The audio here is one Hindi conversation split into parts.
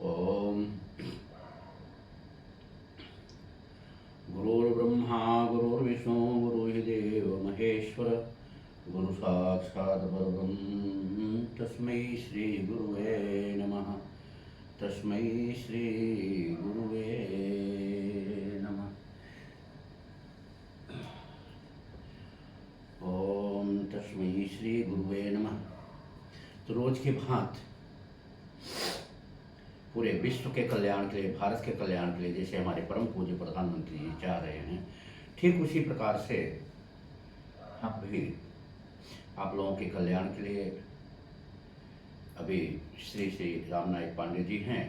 ओम गुरुर्ब्रह्मा गुरुर्विष्णु गुरुर्देव महेश्वर गुरु साक्षात् परब्रह्म तस्मै श्री गुरुवे नमः। तस्मै श्री गुरुवे नमः। ओम तस्मै श्री गुरुवे नमः। तो रोज के भांति पूरे विश्व के कल्याण के लिए, भारत के कल्याण के लिए, जैसे हमारे परम पूज्य प्रधानमंत्री जी चाह रहे हैं, ठीक उसी प्रकार से हम भी आप लोगों के कल्याण के लिए अभी श्री श्री राम नाईक पांडे जी हैं,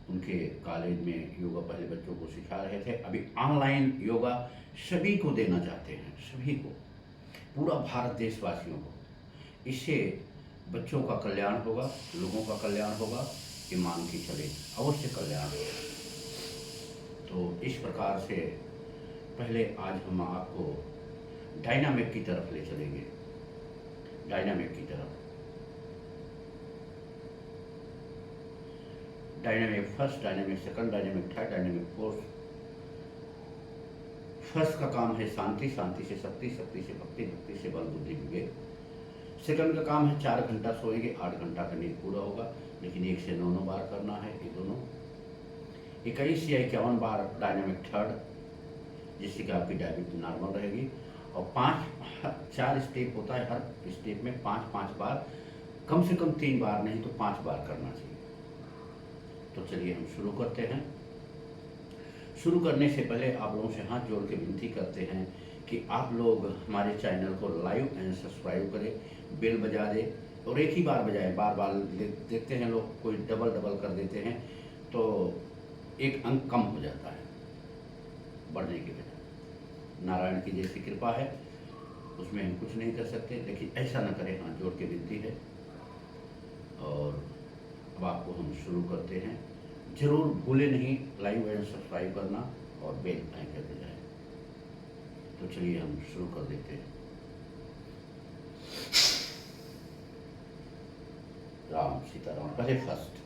उनके कॉलेज में योगा पहले बच्चों को सिखा रहे थे। अभी ऑनलाइन योगा सभी को देना चाहते हैं, सभी को, पूरा भारत देशवासियों को। इससे बच्चों का कल्याण होगा, लोगों का कल्याण होगा, ये मान के चले, अवश्य कल्याण होगा। तो इस प्रकार से पहले आज हम आपको डायनामिक की तरफ ले चलेंगे, डायनामिक की तरफ। Dynamic first, dynamic second, dynamic third, dynamic fourth. First का काम है शांति, शांति से शक्ति, शक्ति से भक्ति, भक्ति से बल बुद्धि विवेक। सेकंड का काम है 4 घंटा सोएंगे, 8 घंटा का नींद पूरा होगा, लेकिन 1 से 9 बार करना है। ये दोनों 21 या 51 बार डायनामिक थर्ड, जिससे कि आपकी डायबिटीज नॉर्मल रहेगी। और 4 स्टेप होता है, हर स्टेप में 5-5 बार, कम से कम 3 बार नहीं तो 5 बार करना चाहिए। तो चलिए हम शुरू करते हैं। शुरू करने से पहले आप लोगों से हाथ जोड़ के विनती करते हैं कि आप लोग हमारे चैनल को लाइक एंड सब्सक्राइब करें, बेल बजा दें, और एक ही बार बजाएं। बार बार देखते हैं लोग कोई डबल कर देते हैं, तो एक अंक कम हो जाता है बढ़ने के बजाय। नारायण की जैसी कृपा है, उसमें हम कुछ नहीं कर सकते, लेकिन ऐसा न करें, हाथ जोड़ के विनती है। और अब आपको हम शुरू करते हैं। जरूर भूले नहीं लाइक एंड सब्सक्राइब करना और बेल आइकन बजाएं। तो चलिए हम शुरू कर देते हैं। राम सीताराम। पहले फर्स्ट।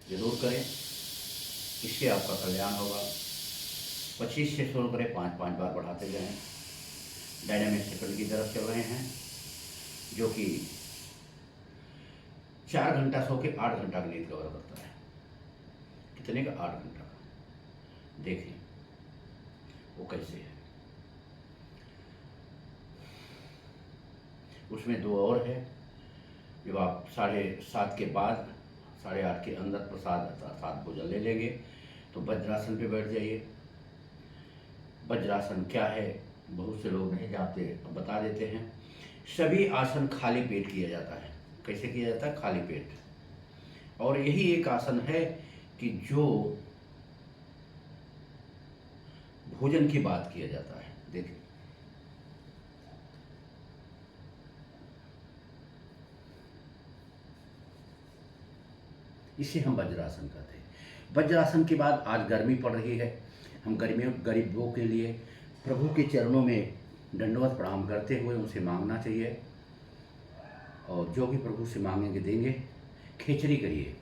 जरूर करें, इससे आपका कल्याण होगा। 25 से शुरू करें, 5-5 बार बढ़ाते जाएं। डायनामिक सेकंड की तरफ चल रहे हैं, जो कि 4 घंटा सो के 8 घंटा की नींद कवर करता है। कितने का? 8 घंटा का। देखें वो कैसे है। उसमें 2 और है। जब आप 7:30 के बाद 8:30 के अंदर प्रसाद अर्थात भोजन ले लेंगे, तो वज्रासन पे बैठ जाइए। वज्रासन क्या है, बहुत से लोग नहीं जानते, अब बता देते हैं। सभी आसन खाली पेट किया जाता है। कैसे किया जाता है? खाली पेट। और यही एक आसन है कि जो भोजन की बात किया जाता है। देखिए, इसे हम वज्रासन कहते हैं। वज्रासन के बाद आज गर्मी पड़ रही है, हम गरीबों के लिए प्रभु के चरणों में दंडवत प्रणाम करते हुए उनसे मांगना चाहिए, और जो भी प्रभु से मांगेंगे देंगे। खिचड़ी करिए,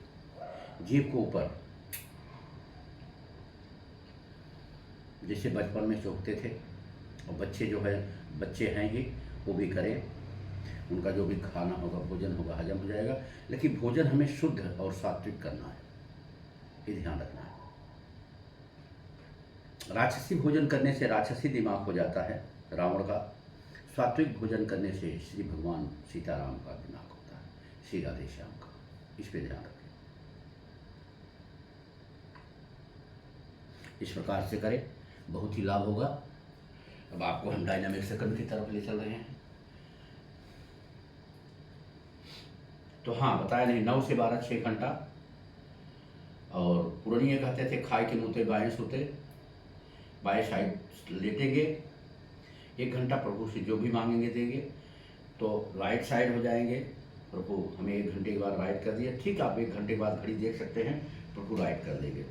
जीभ को ऊपर, जैसे बचपन में चौंकते थे, और बच्चे जो है, बच्चे हैं ही, वो भी करें। उनका जो भी खाना होगा, भोजन होगा, हजम हो जाएगा। लेकिन भोजन हमें शुद्ध और सात्विक करना है, ये ध्यान रखना है। राक्षसी भोजन करने से राक्षसी दिमाग हो जाता है रावण का। सात्विक भोजन करने से श्री भगवान सीताराम का दिमाग होता है, श्री राधे श्याम का। इस पर ध्यान रखें। इस प्रकार से करें, बहुत ही लाभ होगा। अब आपको हम डायनामिक सेकंड की तरफ ले चल रहे हैं। तो हाँ, बताया नहीं, 9 से 12 6 घंटा। और पुरानी कहते थे, खाए के मुँह बाएं सोते, बाएं साइड लेटेंगे। 1 घंटा प्रभु से जो भी मांगेंगे देंगे। तो राइट साइड हो जाएंगे, प्रभु हमें 1 घंटे के बाद राइट कर दिया, ठीक। आप 1 घंटे के बाद घड़ी देख सकते हैं, प्रभु राइट कर देंगे।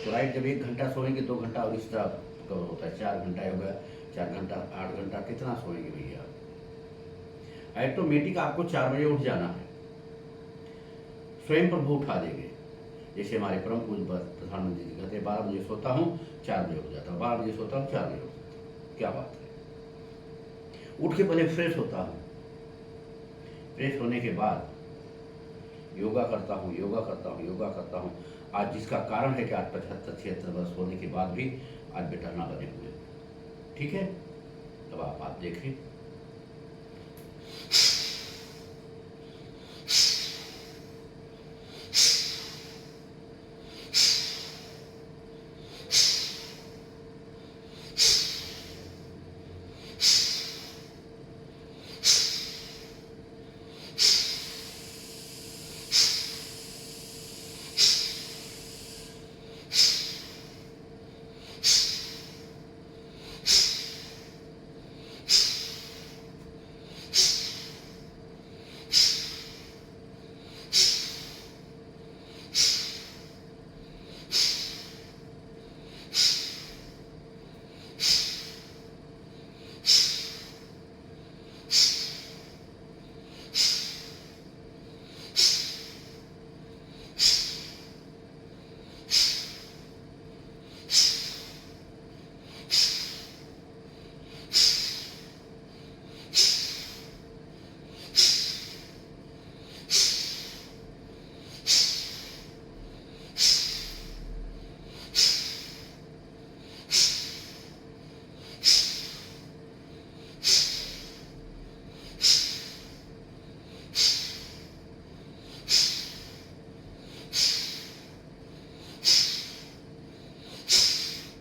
तो राइट जब 1 घंटा सोएंगे, 2 घंटा और इस तरह कवर होता है, 4 घंटा हो गया। 4 घंटा 8 घंटा, कितना सोएंगे भैया? ऑटोमेटिक आपको 4 बजे उठ जाना है, स्वयं प्रभु उठा देंगे। जैसे हमारे परम पूज्य प्रधानमंत्री जी कहते हैं, 12 बजे सोता हूँ 4 बजे उठ जाता हूँ, 12 बजे सोता हूँ 4 बजे उठ जाता हूँ। क्या बात है। उठ के पहले फ्रेश होता हूँ, फ्रेश होने के बाद योगा करता हूँ, योगा करता हूँ, योगा करता हूँ। आज जिसका कारण है कि आज 75-76 वर्ष होने के बाद भी आज बेटाना बने हुए, ठीक है। तब आप देखें।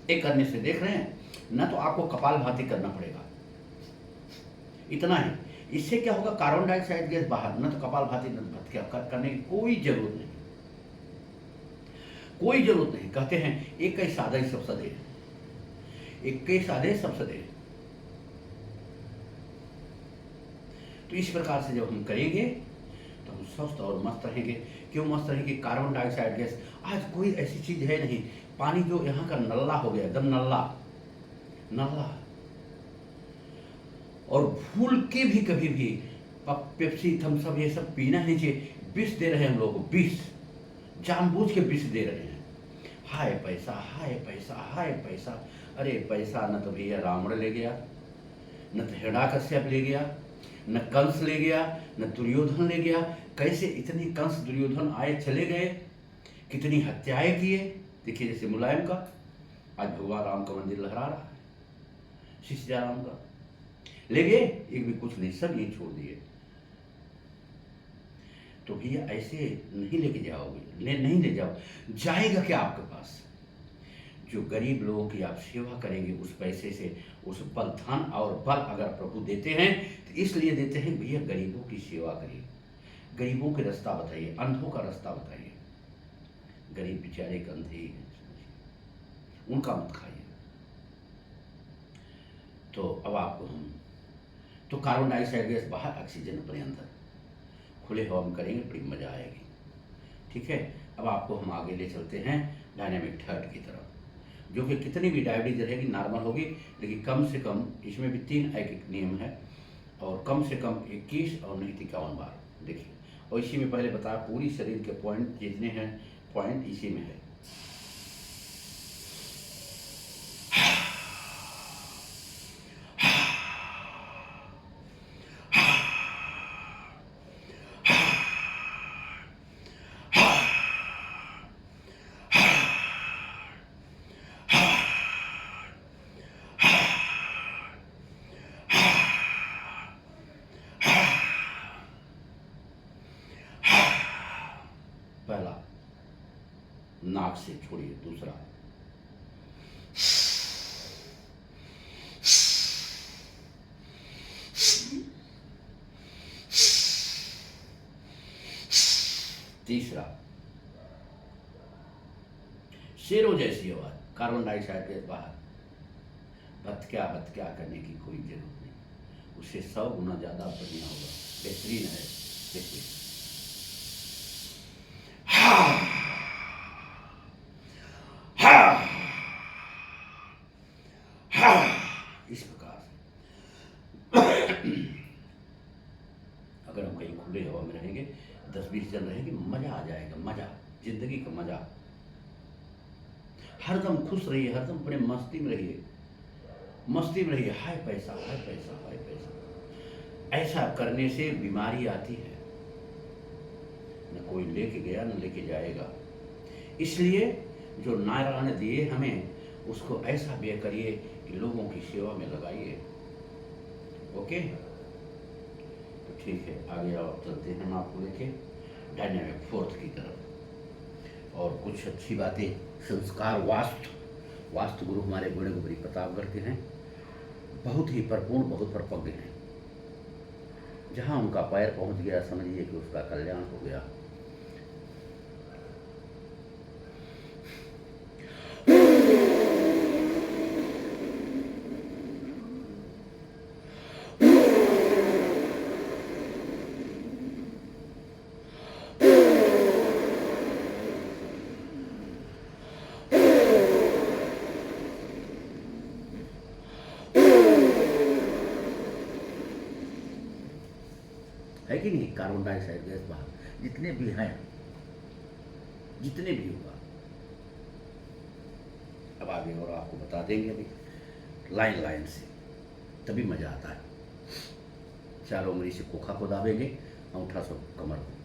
एक करने से देख रहे हैं ना, तो आपको कपालभाति करना पड़ेगा, इतना ही। इससे क्या होगा, कार्बन डाइऑक्साइड गैस बाहर, न तो कपालभाति करने की कोई जरूरत नहीं, कोई जरूरत नहीं। कहते हैं एक कई साधे सब सदे, एक कई साधे सब सदे। तो इस प्रकार से जब हम करेंगे तो हम स्वस्थ और मस्त रहेंगे। क्यों मस्त रहेंगे? कार्बन डाइऑक्साइड गैस, आज कोई ऐसी चीज है नहीं। पानी जो यहाँ का नल्ला हो गया, एकदम नल्ला नल्ला। और भूल के भी कभी भी पेप्सी थम्स अप ये सब पीना नहीं चाहिए। विष दे रहे हैं हम लोग को, विष, जानबूझ के विष दे रहे हैं। हाय पैसा, हाय पैसा, हाय पैसा। अरे पैसा न तो भैया रावण ले गया, न तो हिरण्याकश्यप ले गया, न कंस ले गया, न दुर्योधन ले गया। कैसे इतनी कंस दुर्योधन आए चले गए, कितनी हत्याएं किए। देखिए जैसे मुलायम का, आज भगवान राम का मंदिर लहरा रहा है, शिष्य राम का ले गए, एक भी कुछ नहीं, सब यही छोड़ दिए। तो भैया ऐसे नहीं लेके जाओगे, नहीं ले जाओ। जाएगा क्या आपके पास? जो गरीब लोगों की आप सेवा करेंगे, उस पैसे से, उस बल, धन और बल अगर प्रभु देते हैं तो इसलिए देते हैं भैया गरीबों की सेवा करिए, गरीबों के रास्ता बताइए, अंधों का रास्ता बताइए। गरीब बेचारे अंधे ही हैं, उनका मत खाइए। तो अब आपको हम तो कार्बन डाइऑक्साइड गैस बाहर, ऑक्सीजन अपने अंदर, खुले हवा में करेंगे, बड़ी मजा आएगी। ठीक है, अब आपको हम आगे ले चलते हैं डायनामिक थर्ड की तरफ। जो कि कितनी भी डायबिटीज रहेगी नॉर्मल होगी, लेकिन कम से कम इसमें भी 3 एक नियम है, और कम से कम 21 और नहीं तो 51 बार। देखिए, और इसी में पहले बताया पूरी शरीर के पॉइंट जितने हैं, पॉइंट इसी में है। पहला नाक से छोड़िए, दूसरा तीसरा शेरों जैसी आवाज, कार्बन डाइऑक्साइड के बाहर भटक्या भटक्या करने की कोई जरूरत नहीं, उससे 100 गुना ज्यादा बढ़िया होगा, बेहतरीन है। देखिए, इस प्रकार अगर हम कहीं खुले हवा में रहेंगे, 10-20 जन रहेंगे, मजा आ जाएगा, मजा, जिंदगी का मजा। हरदम खुश रहिए, हरदम अपने मस्ती में रहिए, मस्ती में रहिए। हाय पैसा, हाय पैसा, हाय पैसा। ऐसा करने से बीमारी आती है, न कोई लेके गया न लेके जाएगा। इसलिए जो नारायण ने दिए हमें, उसको ऐसा व्यय करिए कि लोगों की सेवा में लगाइए। ओके, तो ठीक है, आगे आओ, चलते हैं हम आपको लेके डायनामिक फोर्थ की तरफ। और कुछ अच्छी बातें, संस्कार, वास्तु गुरु हमारे गुणे गुबरी प्रतापगढ़ के हैं, बहुत ही परिपूर्ण, बहुत परिपक्व हैं। जहाँ उनका पैर पहुँच गया, समझिए कि उसका कल्याण हो गया। है कि नहीं? कार्बन डाइऑक्साइड गैस बाहर जितने भी हैं, जितने भी होगा, अब आगे और आपको बता देंगे अभी लाइन लाइन से, तभी मजा आता है। चारों उंगली से कोखा को दाबेंगे, अंगूठा से कमर को।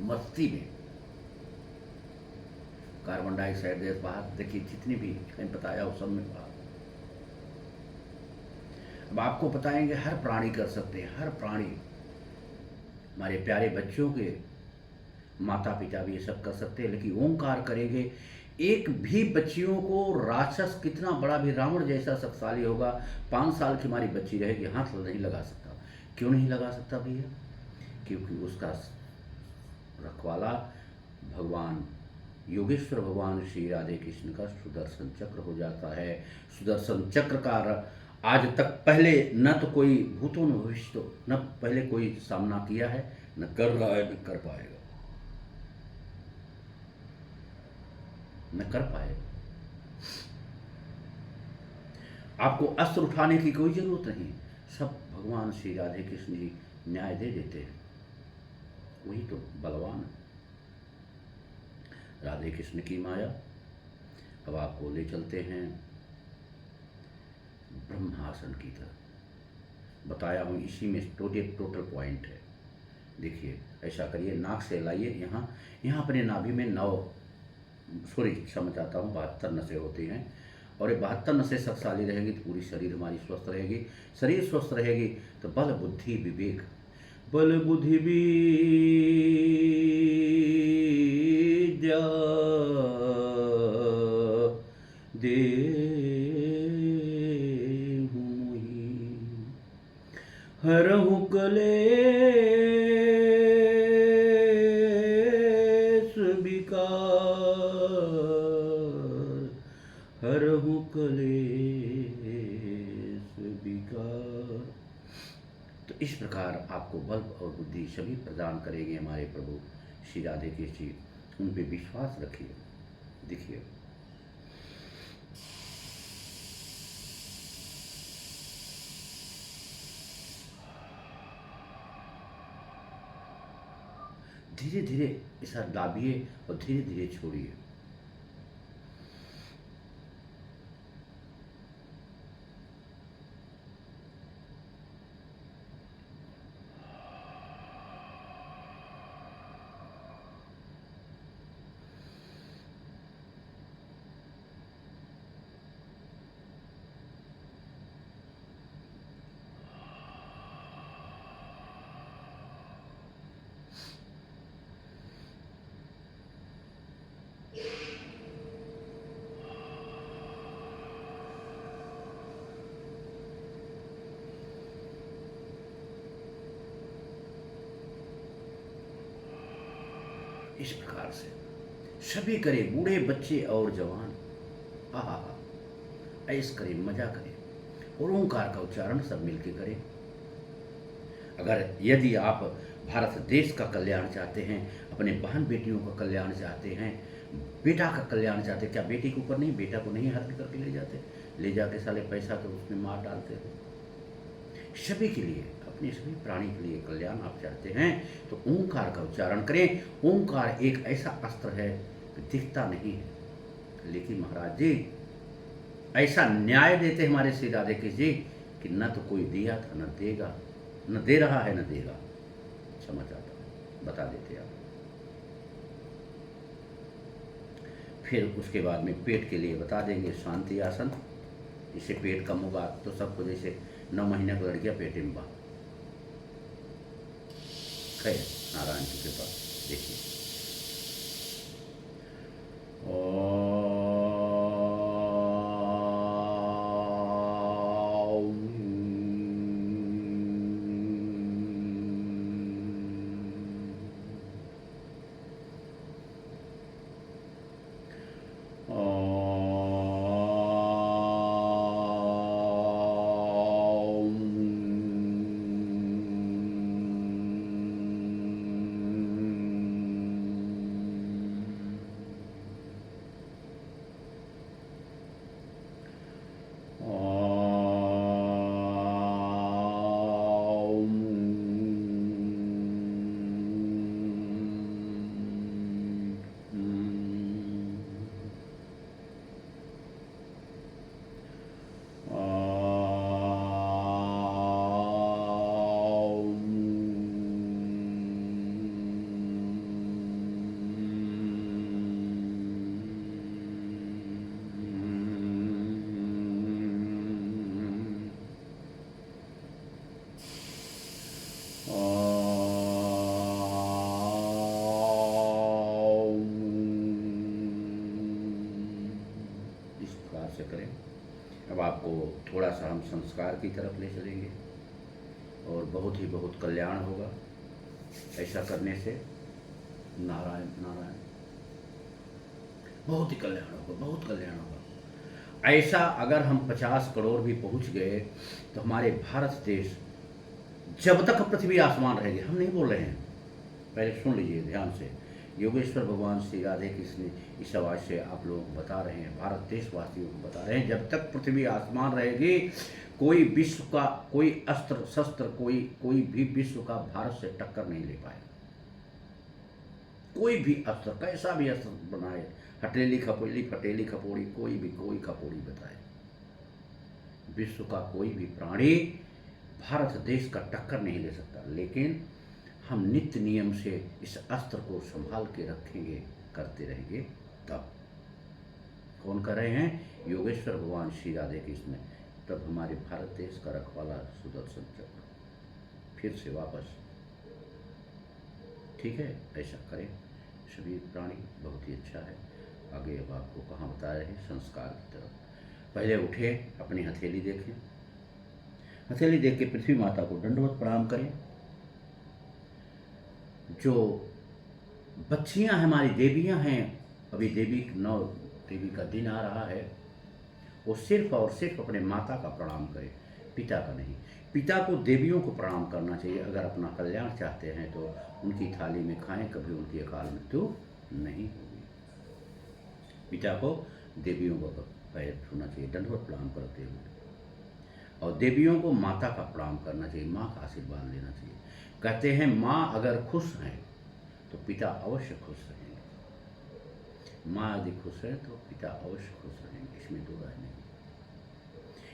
मस्ती में कार्बन डाइऑक्साइड गैस बाहर, देखिए जितनी भी मैंने बताया उस सब में बाहर। अब आपको बताएंगे हर प्राणी कर सकते हैं, हर प्राणी, हमारे प्यारे बच्चों के माता पिता भी ये सब कर सकते हैं, लेकिन ओंकार करेंगे। एक भी बच्चियों को राक्षस कितना बड़ा भी रावण जैसा शक्तिशाली होगा, 5 साल की हमारी बच्ची रहेगी, हाथ नहीं लगा सकता। क्यों नहीं लगा सकता भैया? क्योंकि उसका रखवाला भगवान योगेश्वर भगवान श्री राधे कृष्ण का सुदर्शन चक्र हो जाता है। सुदर्शन चक्र का आज तक पहले न तो कोई भूतों न भविष्य न पहले कोई सामना किया है, न कर रहा है, न कर पाएगा, न कर पाएगा। आपको अस्त्र उठाने की कोई जरूरत नहीं, सब भगवान श्री राधे कृष्ण जी न्याय दे देते हैं, वही तो बलवान है। राधे कृष्ण की माया। अब आपको ले चलते हैं ब्रह्मासन की तरफ। बताया हूँ इसी में टोटल पॉइंट है। देखिए ऐसा करिए, नाक से लाइए, यहाँ अपने नाभि में 72 नसें होती हैं, और ये 72 नसें शक्तिशाली रहेगी तो पूरी शरीर हमारी स्वस्थ रहेगी। शरीर स्वस्थ रहेगी तो बल बुद्धि विवेक, बल बुद्धि विद्या देहु मोहि, हरहु कलेश विकार, हरहु कलेश विकार। तो इस प्रकार आपको बल और बुद्धि सभी प्रदान करेंगे हमारे प्रभु श्री राधे कृष्ण जी। उन पे विश्वास रखिए। देखिए धीरे धीरे ऐसा दाबिए और धीरे धीरे छोड़िए। इस प्रकार से सभी करें, बूढ़े बच्चे और जवान। आहा, ऐस करें, मजा करें, और ओंकार का उच्चारण सब मिलके करें। अगर यदि आप भारत देश का कल्याण चाहते हैं, अपने बहन बेटियों का कल्याण चाहते हैं, बेटा का कल्याण चाहते हैं, क्या बेटी के ऊपर नहीं, बेटा को नहीं हरण करके ले जाते, ले जाके साले पैसा तो उसमें मार डालते हो। सभी के लिए, अपने सभी प्राणी के लिए कल्याण आप चाहते हैं तो ओंकार का उच्चारण करें। ओंकार एक ऐसा अस्त्र है कि दिखता नहीं है, लेकिन महाराज जी ऐसा न्याय देते हमारे श्री राधे कृष्ण जी कि न तो कोई दिया था, न देगा, न दे रहा है, न देगा। क्षमा चाहता हूँ, बता देते आप। फिर उसके बाद में पेट के लिए बता देंगे शांति आसन। इससे पेट कम होगा तो सबको, जैसे 9 महीने को लड़कियाँ पेटे में बात। खैर, नारायण की कृपा। देखिए से करें। अब आपको थोड़ा सा हम संस्कार की तरफ ले चलेंगे और बहुत ही बहुत कल्याण होगा ऐसा करने से। नारायण नारायण, बहुत ही कल्याण होगा, बहुत कल्याण होगा। ऐसा अगर हम 50 करोड़ भी पहुंच गए तो हमारे भारत देश, जब तक पृथ्वी आसमान रहेगी, हम नहीं बोल रहे हैं, पहले सुन लीजिए ध्यान से, योगेश्वर भगवान श्री राधे कृष्ण इस आवाज से आप लोगों को बता रहे हैं, भारत देशवासियों को बता रहे हैं, जब तक पृथ्वी आसमान रहेगी कोई विश्व का कोई अस्त्र शस्त्र, कोई भी विश्व का भारत से टक्कर नहीं ले पाएगा। कोई भी अस्त्र, कैसा भी अस्त्र बनाए, हथेली खपोली फटेली खपोड़ी, कोई खपोड़ी बताए, विश्व का कोई भी प्राणी भारत देश का टक्कर नहीं ले सकता। लेकिन हम नित्य नियम से इस अस्त्र को संभाल के रखेंगे, करते रहेंगे, तब कौन कर रहे हैं? योगेश्वर भगवान श्री राधे कृष्ण। तब हमारे भारत देश का रखवाला सुदर्शन चक्र फिर से वापस, ठीक है, ऐसा करें सभी प्राणी, बहुत ही अच्छा है। आगे अब आपको कहाँ बता रहे हैं? संस्कार की तरफ। पहले उठे, अपनी हथेली देखें, हथेली देख के पृथ्वी माता को दंडवत प्रणाम करें। जो बच्चियां हमारी देवियां हैं, अभी देवी नौ देवी का दिन आ रहा है, वो सिर्फ और सिर्फ अपने माता का प्रणाम करें, पिता का नहीं। पिता को देवियों को प्रणाम करना चाहिए। अगर अपना कल्याण चाहते हैं तो उनकी थाली में खाएं, कभी उनकी अकाल मृत्यु नहीं होगी। पिता को देवियों को पैर छूना चाहिए दंडवत प्रणाम करते हुए, और देवियों को माता का प्रणाम करना चाहिए, माँ का आशीर्वाद लेना चाहिए। कहते हैं माँ अगर खुश हैं तो पिता अवश्य खुश रहेंगे, माँ यदि खुश है तो पिता अवश्य खुश रहेंगे, इसमें दो राय नहीं।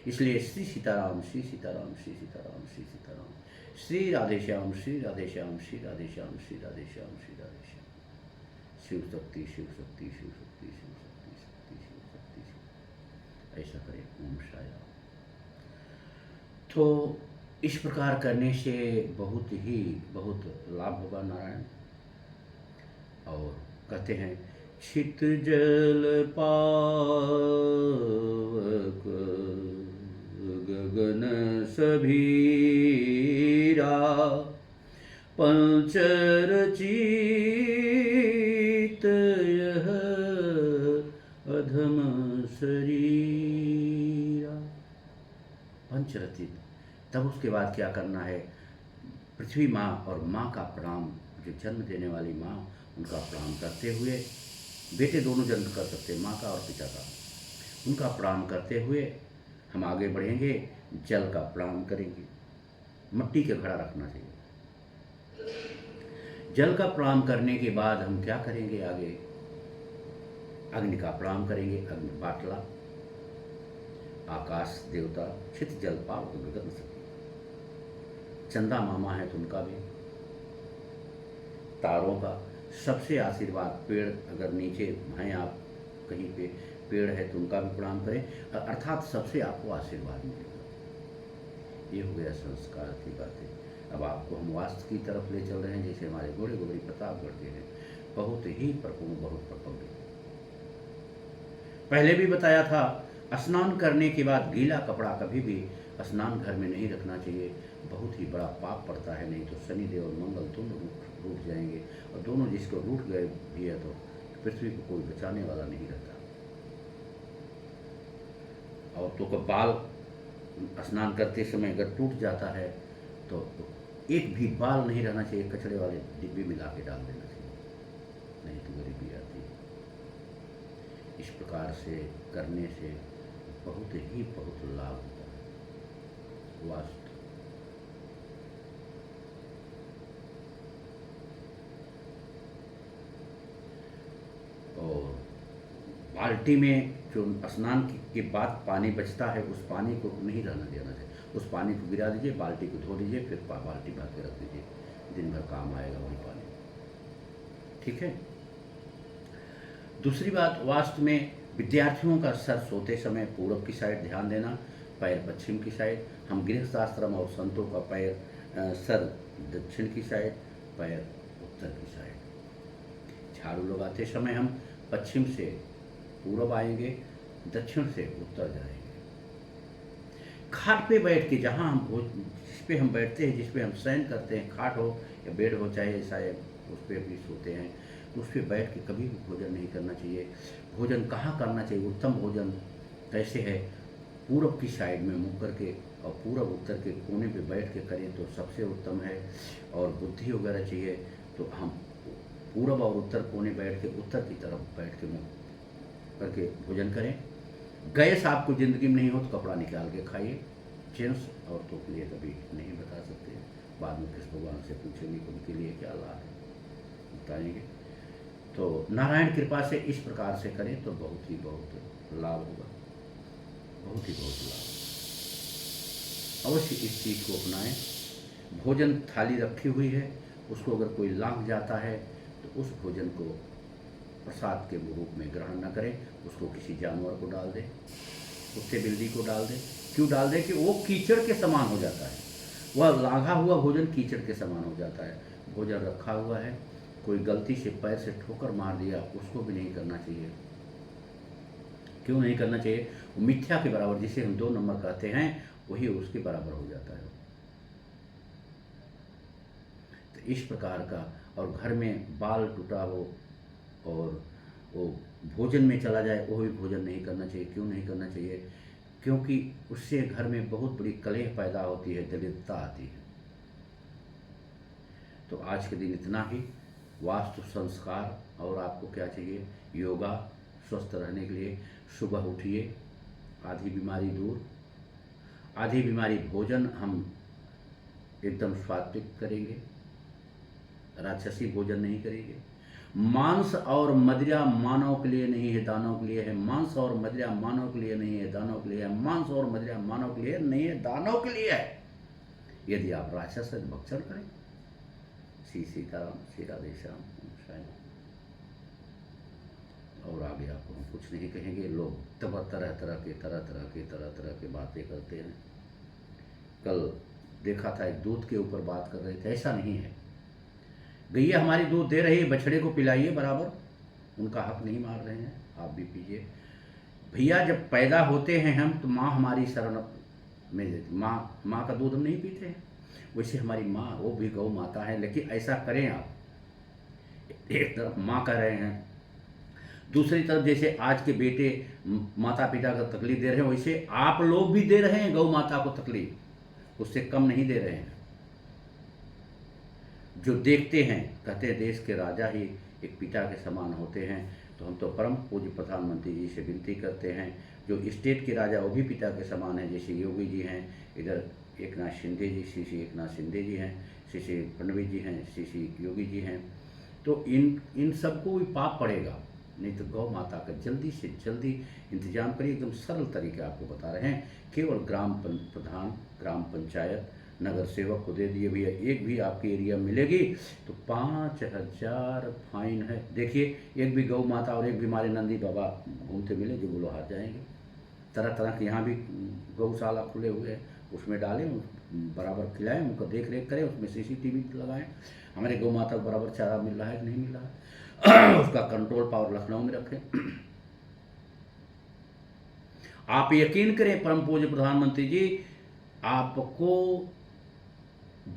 इसलिए श्री सीताराम, श्री सीताराम, श्री सीताराम, श्री सीताराम, श्री राधेश्याम, श्री राधेश्याम, श्री राधेश्याम, श्री राधेश्याम, श्री राधेश्याम, शिव शक्ति, शिव शक्ति, शिव शक्ति, शिव शक्ति, शक्ति, शिव शक्ति, ऐसा करें। ओम शाया। तो इस प्रकार करने से बहुत लाभ होगा नारायण। और कहते हैं छित जल पावक गगन सभीरा, पंचरचित यह अधम शरीरा। पंचरचित। तब उसके बाद क्या करना है? पृथ्वी माँ और माँ का प्रणाम, जो जन्म देने वाली माँ, उनका प्रणाम करते हुए, बेटे दोनों जन्म कर सकते हैं, माँ का और पिता का, उनका प्रणाम करते हुए हम आगे बढ़ेंगे। जल का प्रणाम करेंगे, मिट्टी के घड़ा रखना चाहिए। जल का प्रणाम करने के बाद हम क्या करेंगे? आगे अग्नि का प्रणाम करेंगे, अग्नि बाटला, आकाश देवता, छित जल पावक गगन सभीरा, चंदा मामा है तो उनका भी, तारों का, सबसे आशीर्वाद, पेड़ अगर नीचे हैं आप कहीं पे पेड़ है तो उनका भी प्रणाम करें, अर्थात सबसे आपको आशीर्वाद मिलेगा। ये हो गया संस्कार की बातें। अब आपको हम वास्तु की तरफ ले चल रहे हैं, जैसे हमारे घोड़े घोड़ी प्रतापगढ़ के हैं, बहुत ही प्रपूर्ण, बहुत प्रपौढ़। पहले भी बताया था, स्नान करने के बाद गीला कपड़ा कभी भी स्नान घर में नहीं रखना चाहिए, बहुत ही बड़ा पाप पड़ता है, नहीं तो शनिदेव और मंगल दोनों रूठ जाएंगे, और दोनों जिसको रूठ गए भी है तो पृथ्वी को कोई बचाने वाला नहीं रहता। और तो बाल स्नान करते समय अगर टूट जाता है तो एक भी बाल नहीं रहना चाहिए, कचड़े वाले डिब्बे में ला के डाल देना चाहिए, नहीं तो गरीबी आती है। इस प्रकार से करने से बहुत लाभ होता है। वास्तु और बाल्टी में जो स्नान के बाद पानी बचता है, उस पानी को नहीं रहना देना चाहिए, उस पानी को गिरा दीजिए, बाल्टी को धो लीजिए, फिर बाल्टी भर के रख दीजिए, दिन भर काम आएगा वही पानी, ठीक है। दूसरी बात, वास्तु में विद्यार्थियों का सर सोते समय पूरब की साइड ध्यान देना, पैर पश्चिम की साइड। हम गृहस्थाश्रम और संतों का पैर सर दक्षिण की साइड, पैर उत्तर की साइड। झाड़ू लगाते समय हम पश्चिम से पूरब आएंगे, दक्षिण से उत्तर जाएंगे। खाट पे बैठ के, जहाँ हम जिस पे हम बैठते हैं, जिस पे हम शयन करते हैं, खाट हो या बेड हो, चाहे ऐसा है, उस पर भी सोते हैं, तो उस पर बैठ के कभी भी भोजन नहीं करना चाहिए। भोजन कहाँ करना चाहिए? उत्तम भोजन कैसे है, पूरब की साइड में मुँह करके और पूरब उत्तर के कोने पे बैठ के करें तो सबसे उत्तम है। और बुद्धि वगैरह चाहिए तो हम पूरब और उत्तर कोने बैठ के उत्तर की तरफ बैठ के मुँह करके भोजन करें। गैस आपको ज़िंदगी में नहीं हो तो कपड़ा निकाल के खाइए। जेंट्स औरतों के लिए कभी नहीं बता सकते, बाद में कृष्ण भगवान से पूछेंगे कि उनके लिए क्या लाभ है, बताएंगे। तो नारायण कृपा से इस प्रकार से करें तो बहुत लाभ होगा, बहुत लाभ। अवश्य इस चीज़ को अपनाएं। भोजन थाली रखी हुई है, उसको अगर कोई लांघ जाता है तो उस भोजन को प्रसाद के रूप में ग्रहण न करें, उसको किसी जानवर को डाल दें, कुत्ते बिल्ली को डाल दें। क्यों डाल दें कि वो कीचड़ के समान हो जाता है, वह लांघा हुआ भोजन कीचड़ के समान हो जाता है। भोजन रखा हुआ है, कोई गलती से पैर से ठोकर मार दिया, उसको भी नहीं करना चाहिए। क्यों नहीं करना चाहिए? वो मिथ्या के बराबर, जिसे हम 2 नंबर कहते हैं, वही उसके बराबर हो जाता है। तो इस प्रकार का, और घर में बाल टूटा हो और वो भोजन में चला जाए, वो भी भोजन नहीं करना चाहिए। क्यों नहीं करना चाहिए? क्योंकि उससे घर में बहुत बड़ी कलह पैदा होती है, दरिद्रता आती है। तो आज के दिन इतना ही। वास्तु संस्कार और आपको क्या चाहिए? योगा, स्वस्थ रहने के लिए सुबह उठिए, आधी बीमारी दूर, आधी बीमारी भोजन हम एकदम सात्विक करेंगे, राक्षसी भोजन नहीं करेंगे। मांस और मदिरा मानव के लिए नहीं है, दानव के लिए है। मांस और मदिरा मानव के लिए नहीं है, दानव के लिए है। मांस और मदिरा मानव के लिए नहीं है, दानव के लिए है। यदि आप राक्षस से भक्षण करें। श्री सीताराम, श्री राधेश्याम। और आगे आपको हम कुछ नहीं कहेंगे। लोग तरह तरह के बातें करते हैं। कल देखा था, एक दूध के ऊपर बात कर रहे थे, ऐसा नहीं है। गैया हमारी दूध दे रही है, बछड़े को पिलाइए बराबर, उनका हक नहीं मार रहे हैं, आप भी पीजिए। भैया जब पैदा होते हैं हम, तो माँ हमारी शरण में, माँ का दूध हम नहीं पीते हैं। वैसे हमारी माँ, वो भी गौ माता है। लेकिन ऐसा करें आप, एक तरफ माँ कह रहे हैं, दूसरी तरफ जैसे आज के बेटे माता पिता को तकलीफ दे रहे हैं, वैसे आप लोग भी दे रहे हैं गौ माता को तकलीफ, उससे कम नहीं दे रहे हैं। जो देखते हैं, कहते हैं देश के राजा ही एक पिता के समान होते हैं। तो हम तो परम पूज्य प्रधानमंत्री जी से विनती करते हैं, जो स्टेट के राजा वो भी पिता के समान हैं। जैसे योगी जी हैं, इधर एकनाथ शिंदे जी, श्री एकनाथ शिंदे जी हैं, श्री फडणवीस जी हैं, श्री योगी जी हैं। तो इन सबको भी पाप पड़ेगा। नहीं तो गौ माता का जल्दी से जल्दी इंतजाम करिए। एकदम सरल तरीके आपको बता रहे हैं। केवल ग्राम प्रधान, ग्राम पंचायत, नगर सेवक को दे दिए भैया, एक भी आपके एरिया मिलेगी तो 5000 फाइन है। देखिए, एक भी गौ माता और एक भी हमारे नंदी बाबा घूमते मिले जो बोलो हाथ जाएंगे। तरह तरह के यहाँ भी गौशाला खुले हुए हैं, उसमें डालें, बराबर खिलाएं, उनको देख रेख करें, उसमें CCTV लगाएं। हमारे गौ माता को बराबर चारा मिल रहा है कि नहीं मिल रहा है, उसका कंट्रोल पावर लखनऊ में रखें। आप यकीन करें परम पूज्य प्रधानमंत्री जी, आपको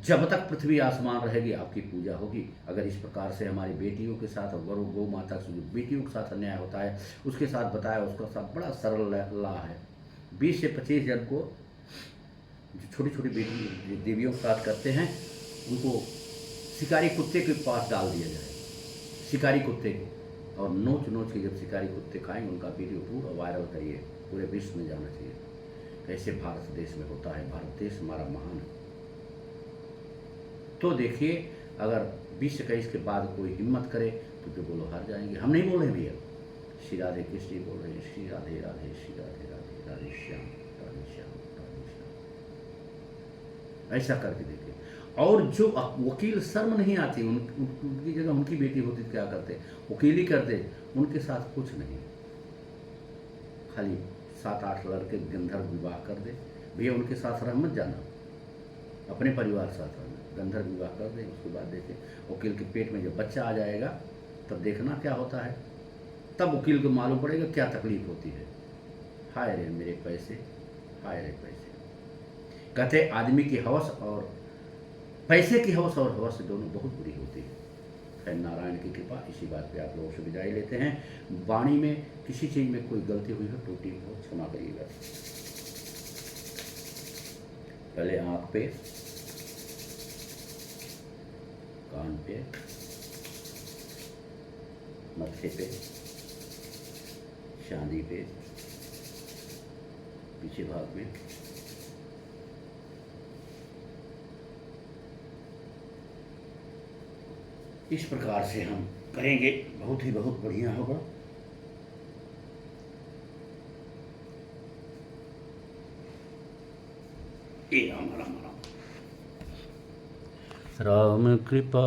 जब तक पृथ्वी आसमान रहेगी आपकी पूजा होगी। अगर इस प्रकार से हमारी बेटियों के साथ, गौ माता से जो बेटियों के साथ अन्याय होता है, उसके साथ बताया, उसका साथ बड़ा सरल ला है। 20 से 25 जन को, जो छोटी छोटी बेटी देवियों के साथ करते हैं, उनको शिकारी कुत्ते के पास डाल दिया जाए, शिकारी कुत्ते को, और नोच नोच के जब शिकारी कुत्ते खाएंगे, उनका वीडियो पूरा वायरल करिए, पूरे विश्व में जाना चाहिए। कैसे भारत देश में होता है, भारत देश हमारा महान है। तो देखिए, अगर 20-21 के बाद कोई हिम्मत करे तो जो बोलो हार जाएंगे। हम नहीं बोल रहे भैया, श्री राधे कृष्ण बोल रहे हैं, श्री राधे राधे, श्री राधे राधे, राधे श्याम, राधे श्याम, राधे श्याम। ऐसा करके देखिए। और जो वकील शर्म नहीं आती, उनकी जगह उनकी बेटी होती तो क्या करते? वकीली करते। उनके साथ कुछ नहीं, खाली 7-8 लड़के गंधर्व विवाह कर दे। भैया उनके साथ रह मत जाना, अपने परिवार के साथ रहना। गंधर्व विवाह कर दें, उसके बाद देखें वकील के पेट में जब बच्चा आ जाएगा, तब देखना क्या होता है। तब वकील को मालूम पड़ेगा क्या तकलीफ होती है। हाय रे मेरे पैसे, हाय रे पैसे। कहते आदमी की हवस और पैसे की हवस और हवस दोनों बहुत बुरी होती है। है नारायण की कृपा। इसी बात पे आप लोगों से विदाई लेते हैं। वाणी में किसी चीज़ में कोई गलती हुई हो, त्रुटि हो, क्षमा करिएगा। पहले आँख पे, कान पे, मत्थे पे, चांदी पे, पीछे भाग में, इस प्रकार से हम करेंगे, बहुत बढ़िया होगा। ये राम राम राम। राम कृपा